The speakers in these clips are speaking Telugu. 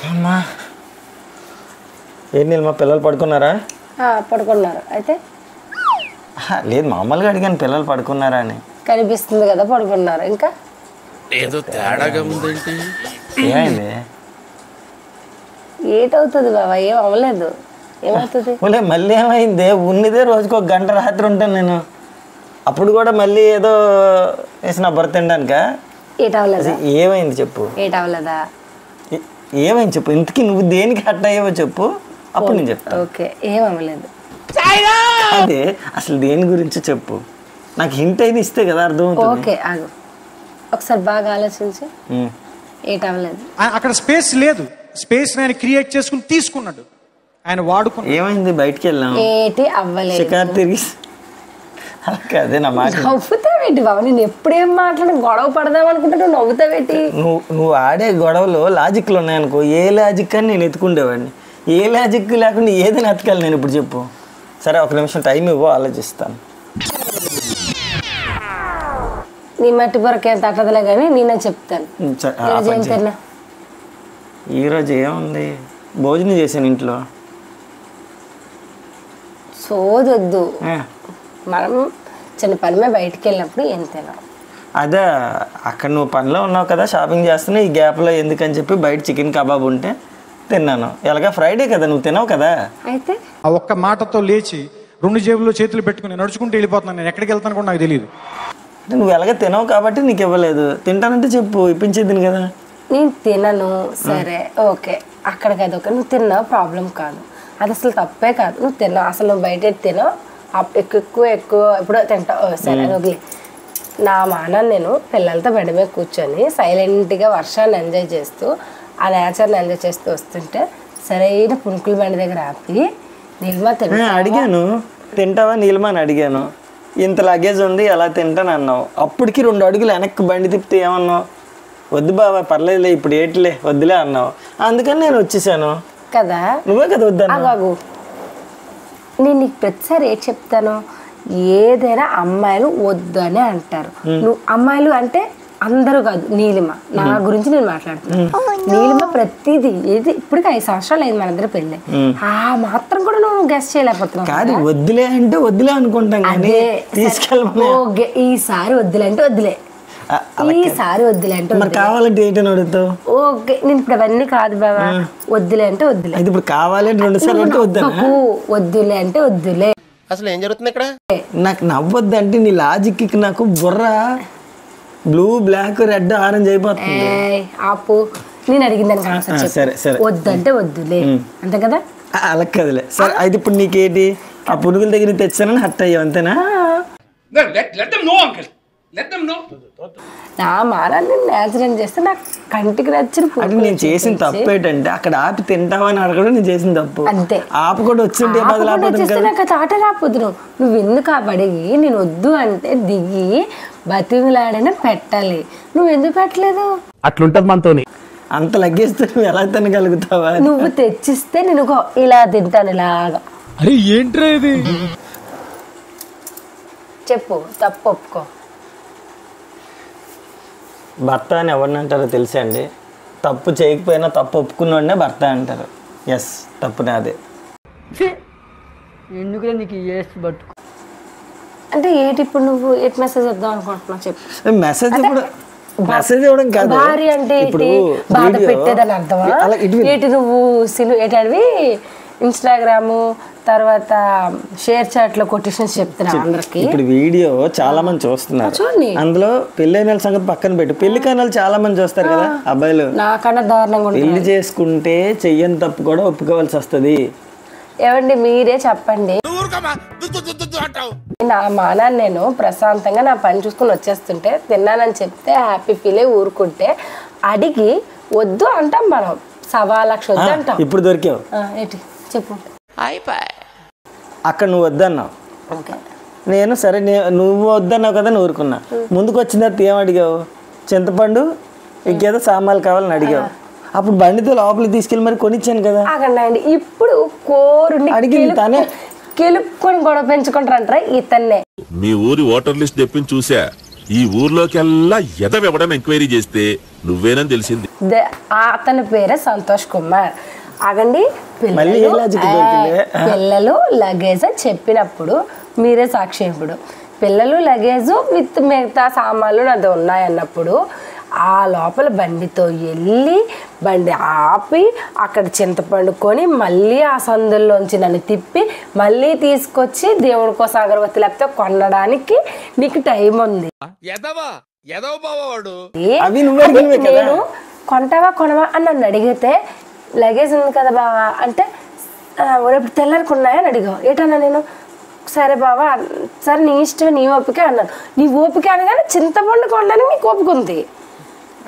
అమ్మా ఏంటి మా పిల్లలు పడుకున్నారా? పడుకున్నారు. అయితే లేదు మామూలుగా అడిగాను పిల్లలు పడుకున్నారా అని. కనిపిస్తుంది కదా పడుకున్నారు. ఇంకా ఏదో తేడాగా ఉందేంటి? ఏమైంది? ఏటవుతుంది బాబా? ఏం అవ్వలేదు. ఏమవుతుంది? మళ్ళీ ఏమైంది? ఉన్నదే రోజుకు 1 గంట రాత్రి ఉంటాను నేను. అప్పుడు కూడా మళ్ళీ ఏదో వేసిన బర్త్ తినడానికా? ఏటవలేదా? ఏమైంది చెప్పు. ఏటవలేదా? ఏమైంది చెప్పు. ఇంతకీ నువ్వు దేనికి హట్ అయ్యావో చెప్పు, అప్పుడు నేను చెప్తాను. ఓకే, ఏమవ్వలేదు. అదే అసలు దేని గురించి చెప్పు, నాకు హింట్ అయితే ఇస్తే కదా అర్థం అవుతుంది. ఓకే ఆగు, ఒకసారి బాగా ఆలోచించి. ఏటవలేదు. అక్కడ స్పేస్ లేదు, స్పేస్ ఆయన క్రియేట్ చేసుకుని తీసుకున్నాడు, ఆయన వాడుకున్నాడు. ఏమైంది? బయటికి వెళ్ళాం, ఏటి అవ్వలేదు. షికారు తిరిగి అదే నా మాట. నవ్వుతావేంటి బాబు? నేను ఎప్పుడేం మాట్లాడి గొడవ పడదాం అనుకుంటే నువ్వు నవ్వుతావేంటి? నువ్వు ఆడే గొడవలో లాజిక్లు ఉన్నాయనుకో, ఏ లాజిక్ అని నేను ఎత్తుకుండేవాడిని. ఏ లాజిక్ లేకుండా ఏదైనా ఎత్తుకాలి నేను ఇప్పుడు చెప్పు. సరే 1 నిమిషం టైం ఇవ్వు, ఆలోచిస్తాను. నీ మట్టి పొరకే తట్టదులే కానీ నేనే చెప్తాను. ఈరోజు ఏముంది? భోజనం చేశాను ఇంట్లో. సోదొద్దు, మనం చిన్న పని మీద బయటికి వెళ్ళినప్పుడు ఏం తినాం. అదే అక్కడ నువ్వు పనిలో ఉన్నావు కదా, షాపింగ్ చేస్తున్నా, ఈ గ్యాప్లో ఎందుకని చెప్పి బయట చికెన్ కబాబ్ ఉంటే తిన్నాను. ఎలాగా ఫ్రైడే కదా, నువ్వు తినవు కదా. అయితే ఆ ఒక్క మాటతో లేచి 2 జేబుల్లో చేతులు పెట్టుకుని నడుచుకుంటూ వెళ్ళిపోతున్నాను. నేను ఎక్కడికి వెళ్తాను కూడా నాకు తెలియదు. అంటే నువ్వు ఎలాగ తినవు కాబట్టి నీకు ఇవ్వలేదు. తింటానంటే చెప్పు, ఇప్పించేద్దిని కదా. నేను తినను, సరే ఓకే, అక్కడికి అది ఒక నువ్వు తిన్నావు ప్రాబ్లం కాదు, అది అసలు తప్పే కాదు. నువ్వు తిన్నావు, అసలు నువ్వు బయట తినావు, ఎక్కువ ఎప్పుడో తింటావు, సరే వదిలే. నా మానాన్ని నేను పిల్లలతో బెడ్ మీద కూర్చొని సైలెంట్గా వర్షాన్ని ఎంజాయ్ చేస్తూ ఆ నేచర్ని ఎంజాయ్ చేస్తూ వస్తుంటే సరైన పుణుకుల బండి దగ్గర ఆపి నీలిమా తింటా అడిగాను, తింటావా నీలిమా అని అడిగాను. ఇంత లగేజ్ ఉంది ఎలా తింటాను అన్నావు. అప్పటికి 2 అడుగులు వెనక్కి బండి తిప్పితే ఏమన్నావు? వద్దు బాబా పర్లేదులే ఇప్పుడు ఏట్లే వద్దులే అన్నావు. అందుకని నేను వచ్చేసాను కదా. నువ్వే కదా వద్దాను. నేను నీకు ప్రతిసారి ఏం చెప్తాను, ఏదైనా అమ్మాయిలు వద్దు అని అంటారు. నువ్వు అమ్మాయిలు అంటే అందరూ కాదు, నీలిమ నా గురించి నేను మాట్లాడుతున్నాను. నీలిమ ప్రతిదీ ఏది ఇప్పటికి 5 సంవత్సరాలు అయింది మన ఇద్దరు పెళ్ళి, ఆ మాత్రం కూడా నువ్వు గెస్ట్ చేయలేకపోతున్నావు. కాదు వద్దులే అంటే వద్దులే అనుకుంటాం కానీ ఈసారి వద్దులే అంటే వద్దులే, ఈసారి వద్దులే అంటే కావాలంటే ఏంటని అడుగుతావు. ఓకే నేను ఇప్పుడు అవన్నీ కాదు బాబా, వద్దులే అంటే వద్దులే. ఇప్పుడు కావాలంటే 2 సార్లు అంటే వద్దులే అంటే వద్దులే. అసలు ఏం జరుగుతుంది ఇక్కడ? నాకు నవ్వద్దు అంటే నీ లాజిక్ నాకు బుర్ర బ్లూ బ్లాక్ రెడ్ ఆరెంజ్ అయిపోతుంది. ఆపు, నేను అడిగిన దానికి ఆన్సర్ చెప్పు. వద్దంటే వద్దులే అంతే కదా. అలా కదలే సరే. అయితే ఇప్పుడు నీకేంటి? ఆ పునుగుల దగ్గర తెచ్చానని హట్ అయ్యావు అంతేనా? నా మానాన్ని నేచురల్ చేస్తే నాకు కంటికి నచ్చిన అంటే నేను చేసిన తప్పు ఏంటంటే అక్కడ ఆపి తింటావని అడగడం నేను చేసిన తప్పు. అంతే, ఆపు కూడా వచ్చింటే నాకు తాట రాకపోదు. నువ్వు ఎందుకు ఆ అడిగి నేను వద్దు అంటే దిగి బతిమలాడైనా పెట్టాలి, నువ్వు ఎందుకు పెట్టలేదు? అట్లుంటది మనతోని. అంత లగ్గేస్తే నువ్వు ఎలా తినగలుగుతావా? నువ్వు తెచ్చిస్తే నేను ఇలా తింటాను ఇలాగా. అరే ఏంట్రా ఇది? చెప్పు, తప్పు ఒప్పుకో. భర్త అని ఎవరిని అంటారో తెలుసా అండి? తప్పు చేయకపోయినా తప్పు ఒప్పుకున్నోడనే భర్త అంటారు. ఎస్, తప్పు నాదే. ఎందుకు నీకు పట్టుకో అంటే ఏంటి? ఇప్పుడు నువ్వు ఎట్ మెసేజ్ వద్దాం అనుకుంటున్నావు చెప్పు. మెసేజ్ ఇవ్వడం కాదు, భార్య అంటే బాధ పెట్టేదని అర్థమా? ఏంటి నువ్వు ఏంటవి ఇన్స్టాగ్రామ్ తర్వాత షేర్ చాట్ లో కొటేషన్స్ చెప్తున్నావు అందరికి. ఇప్పుడు వీడియో చాలా మంది చూస్తున్నారు, అందులో పెళ్ళైన సంగతి పక్కన పెట్టు, పెళ్లి కానాలు చాలా మంది చూస్తారు కదా అబ్బాయిలు. నాకన్నా దారుణంగా పెళ్లి చేసుకుంటే చెయ్యని తప్పు కూడా ఒప్పుకోవాల్సి వస్తుంది. ఏమండి మీరే చెప్పండి. నా మానాన్ని నేను ప్రశాంతంగా నా పని చూసుకుని వచ్చేస్తుంటే తిన్నానని చెప్తే హ్యాపీ ఫీల్ అయ్యి ఊరుకుంటే, అడిగి వద్దు అంటాం మనం, 1,00,000 వద్దు అంటాం. ఇప్పుడు దొరికావు ఏంటి చెప్పు. అక్కడ నువ్వు వద్దన్నావు, నేను సరే నువ్వు వద్దన్నావు కదా నువ్వు ఊరుకున్నా. ముందుకు వచ్చిన తర్వాత ఏం అడిగావు? చింతపండు ఇంకేదో సామాన్లు కావాలని అడిగావు. అప్పుడు బండితో లోపలికి తీసుకెళ్ళి మరి కొనిచ్చాను కదా. ఇప్పుడు కోరుని అడిగింది తానే, కెలుపుకొని గొడవ పెంచుకుంటారంటారా ఇతన్నే. మీ ఊరి ఓటర్ లిస్ట్ తెప్పించి చూసా, ఈ ఊర్లోకెల్లా ఎదవెవడని ఎంక్వైరీ చేస్తే నువ్వేనని తెలిసింది. అతని పేరే సంతోష్ కుమార్. ఆగండి, మళ్ళీ ఏ లాజిక్ దొరికింది? పిల్లలు లగేజ్ అని చెప్పినప్పుడు మీరే సాక్షి. ఇప్పుడు పిల్లలు లగేజ్ విత్ మిగతా సామాన్లు అది ఉన్నాయన్నప్పుడు ఆ లోపల బండితో వెళ్ళి బండి ఆపి అక్కడ చింతపండు కొని మళ్ళీ ఆ సందుల్లోంచి నన్ను తిప్పి మళ్ళీ తీసుకొచ్చి దేవుడి కోసం అగరబత్తి లేకపోతే కొనడానికి నీకు టైం ఉంది. నేను కొంటావా కొనవా అని నన్ను అడిగితే లగేజ్ ఉంది కదా బావా అంటే రేపు తెల్లరికి ఉన్నాయా అని అడిగావు. ఏంటన్నా నేను సరే బావా సరే నీ ఇష్టం నీ ఓపిక అన్నాను. నీ ఓపిక అనగానే చింతపండు కొనడానికి నీకు ఓపిక ఉంది,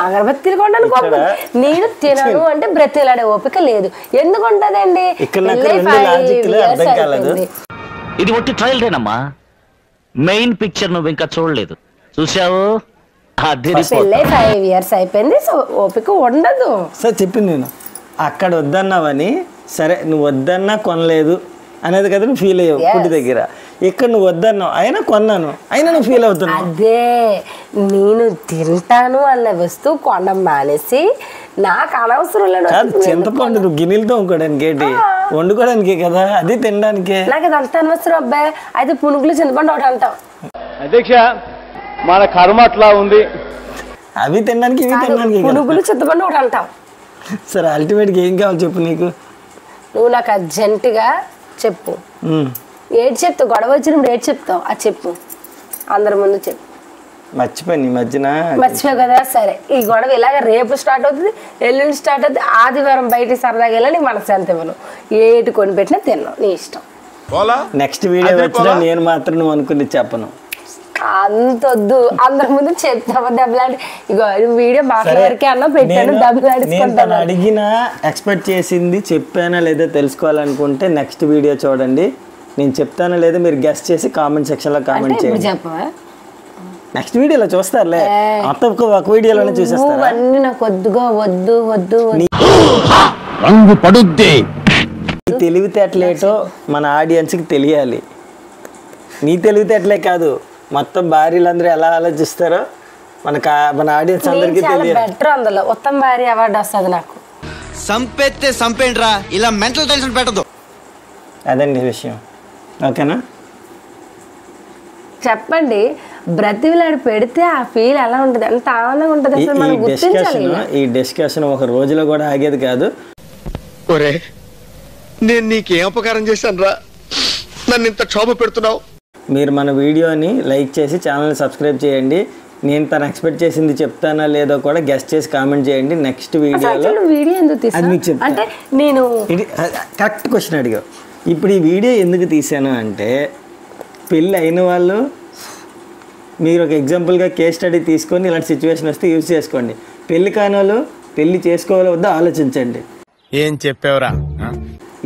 అగరబత్తీలు కొనడానికి ఓపిక ఉంది. నేను తినను అంటే బ్రతిలాడే ఓపిక లేదు. ఎందుకు ఉంటదండి? ఇది ఒట్టి ట్రయల్ రేనమ్మా, మెయిన్ పిక్చర్ నువ్వు ఇంకా చూడలేదు. చూసావు పెళ్ళై 5 years అయిపోయింది. సో ఓపిక ఉండదు. సార్ చెప్పింది నేను అక్కడ వద్దన్నావని, సరే నువ్వు వద్దన్నా కొనలేదు అనేది కదా నువ్వు ఫీల్ అయ్యావు ఫుడ్ దగ్గర. ఇక్కడ నువ్వు వద్దన్నావు అయినా కొన్నాను, అయినా నువ్వు ఫీల్ అవుతున్నావు. అదే నేను తింటాను అన్న వస్తువు కొనడం మానేసి నాకు అనవసరం లేదు. చింతపండు నువ్వు గిన్నెలతో వండుకోవడానికి ఏంటి, వండుకోవడానికి కదా, అది తినడానికే. నాకు అది అంత అనవసరం అబ్బాయి. అయితే పునుగులు చింతపండు ఒకటి అంటాం. అధ్యక్ష మన కర్మ అట్లా ఉంది. అవి తినడానికి ఇవి తినడానికి పునుగులు చింతపండు ఒకటి అంటాం. సరే అల్టిమేట్గా ఏం కావాలి చెప్పు. నీకు నువ్వు నాకు అర్జెంటుగా చెప్పు. ఏడు చెప్తావు, గొడవ వచ్చినప్పుడు ఏడు చెప్తావు, అది చెప్పు, అందరి ముందు చెప్పు. మర్చిపోయి ఈ మధ్యన మర్చిపోయి కదా. సరే ఈ గొడవ ఇలాగ రేపు స్టార్ట్ అవుతుంది, ఎల్లుండి స్టార్ట్ అవుతుంది. ఆదివారం బయటికి సరదాగా వెళ్ళి నీకు మనసు ఎంత ఇవ్వను, ఏటి కొని పెట్టినా తిన్నావు, నీ ఇష్టం. నెక్స్ట్ వీడియో వచ్చినా నేను మాత్రం నువ్వు అనుకుని చెప్పను. అంతొద్దు, అందరి ముందు చెప్తావు దెబ్బలాడి. ఇగో వీడియో మాట్లాడికే అన్నా పెట్టాను, దెబ్బలాడుకుంటాను. అడిగినా ఎక్స్పెక్ట్ చేసింది చెప్పానా లేదా తెలుసుకోవాలనుకుంటే నెక్స్ట్ వీడియో చూడండి. నేను చెప్తానా లేదా మీరు గెస్ట్ చేసి కామెంట్ సెక్షన్ లో కామెంట్ చేయండి. చెప్పవా? నెక్స్ట్ వీడియోలో చూస్తారులే, అంత ఒక వీడియోలోనే చూసేస్తారు. అన్ని నాకు వద్దుగా వద్దు వద్దు. తెలివితేటలేటో మన ఆడియన్స్కి తెలియాలి. నీ తెలివితేటలే కాదు, మొత్తం భార్యలందరూ ఎలా ఆలోచిస్తారో మన ఆడియన్స్ అందరికీ తెలియాలి. బెటర్ అందులో ఉత్తమ భార్య అవార్డు వస్తుంది నాకు. సంపెత్తే సంపేండ్రా, ఇలా మెంటల్ టెన్షన్ పెట్టదు. అదండి విషయం. ఓకేనా? చెప్పండి. బ్రతిలాడి పెడితే ఆ ఫీల్ ఎలా ఉంటుంది, అంత ఆనందంగా ఉంటుంది. అసలు మనం గుర్తించాలి. ఈ డిస్కషన్ ఒక రోజులో కూడా ఆగేది కాదు. ఒరే నేను నీకేం అపకారం చేశాను రా, నన్ను ఇంత క్షోభ పెడుతున్నావు. మీరు మన వీడియోని లైక్ చేసి ఛానల్ని సబ్స్క్రైబ్ చేయండి. నేను తను ఎక్స్పెక్ట్ చేసింది చెప్తానా లేదో కూడా గెస్ట్ చేసి కామెంట్ చేయండి. నెక్స్ట్ వీడియోలో వీడియో ఎందుకు అది మీకు చెప్తాను. అంటే నేను కరెక్ట్ క్వశ్చన్ అడిగావు. ఇప్పుడు ఈ వీడియో ఎందుకు తీసాను అంటే, పెళ్ళి అయిన వాళ్ళు మీరు ఒక ఎగ్జాంపుల్గా కేస్ స్టడీ తీసుకొని ఇలాంటి సిచ్యువేషన్ వస్తే యూజ్ చేసుకోండి. పెళ్లి కాని వాళ్ళు పెళ్లి చేసుకోవాలో వద్దో ఆలోచించండి. ఏం చెప్పావురా?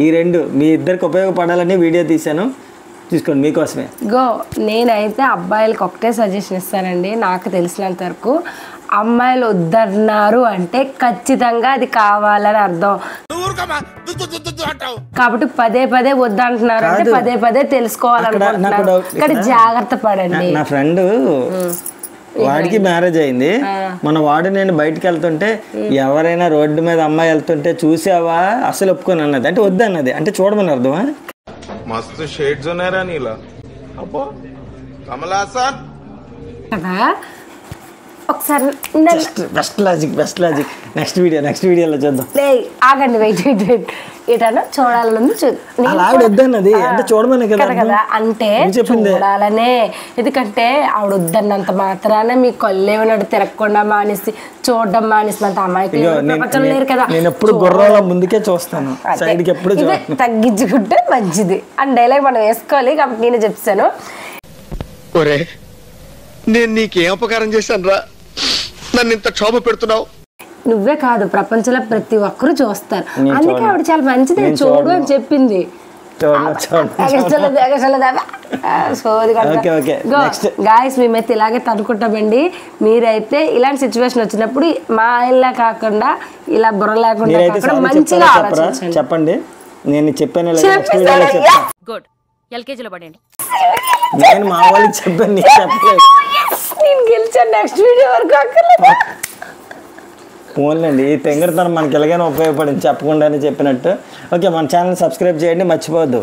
ఈ రెండు మీ ఇద్దరికి ఉపయోగపడాలని వీడియో తీశాను, తీసుకోండి మీకోసమే. గో నేనైతే అబ్బాయిలకు ఒకటే సజెషన్ ఇస్తానండి. నాకు తెలిసినంత వరకు అమ్మాయిలు వద్దన్నారు అంటే ఖచ్చితంగా అది కావాలని అర్థం. కాబట్టి పదే పదే వద్దంటున్నారు అంటే పదే పదే తెలుసుకోవాలనుకుంటున్నారు. ఇక్కడ జాగ్రత్త పడండి. నా ఫ్రెండ్ వాడికి మ్యారేజ్ అయింది. మన వాడు నేను బయటకు వెళ్తుంటే ఎవరైనా రోడ్డు మీద అమ్మాయి వెళ్తుంటే చూసావా అసలు ఒప్పుకొని అన్నది, అంటే వద్దన్నది, అంటే చూడమని అర్థమా? మస్తు షేడ్స్ ఉన్నారా నీలా? అబ్బో కమలాసన్ కదా. ఒకసారి బెస్ట్ లాజిక్. నెక్స్ట్ వీడియోలో చూద్దాం. ఆగండి, వెయిట్ ఏటన్నా చూడాలని వద్దన్నది అంటే చూడమని కదా. అంటే చూడాలనే, ఎందుకంటే ఆవిడ వద్దన్నంత మాత్రాన మీ కళ్ళేమన్నాడు తిరగకుండా మానేసి చూడడం మానేసినంత అమ్మాయికి ప్రపంచం లేరు కదా. నేను ఎప్పుడు గుర్రాల ముందుకే చూస్తాను, సైడ్కి ఎప్పుడు తగ్గించుకుంటే మంచిది అని డైలాగ్ మనం వేసుకోవాలి. కాబట్టి నేను చెప్తాను. ఒరే నేను నీకేం అపకారం చేశాను రా, నన్ను ఇంత క్షోభ పెడుతున్నావు. నువ్వే కాదు, ప్రపంచంలో ప్రతి ఒక్కరు చూస్తారు. అందుకే ఆవిడ చాలా మంచిది చూడు అని చెప్పింది. గాయస్ మేమైతే ఇలాగే తనుకుంటామండి. మీరైతే ఇలాంటి సిచ్యువేషన్ వచ్చినప్పుడు మా ఆయనలా కాకుండా ఇలా బుర్ర లేకుండా మంచిగా ఆలోచించండి. చెప్పండి. నేను చెప్పాను గుడ్. ఎల్కేజీలో పడండి. నేను మా వాళ్ళకి చెప్పాను, నేను గెలిచాను. నెక్స్ట్ వీడియో వరకు అక్కర్లేదు. పోన్లేండి, ఈ తెంగరతనం మనకి ఎలాగైనా ఉపయోగపడింది చెప్పకుండానే చెప్పినట్టు. ఓకే, మన ఛానల్ సబ్స్క్రైబ్ చేయండి, మర్చిపోవద్దు.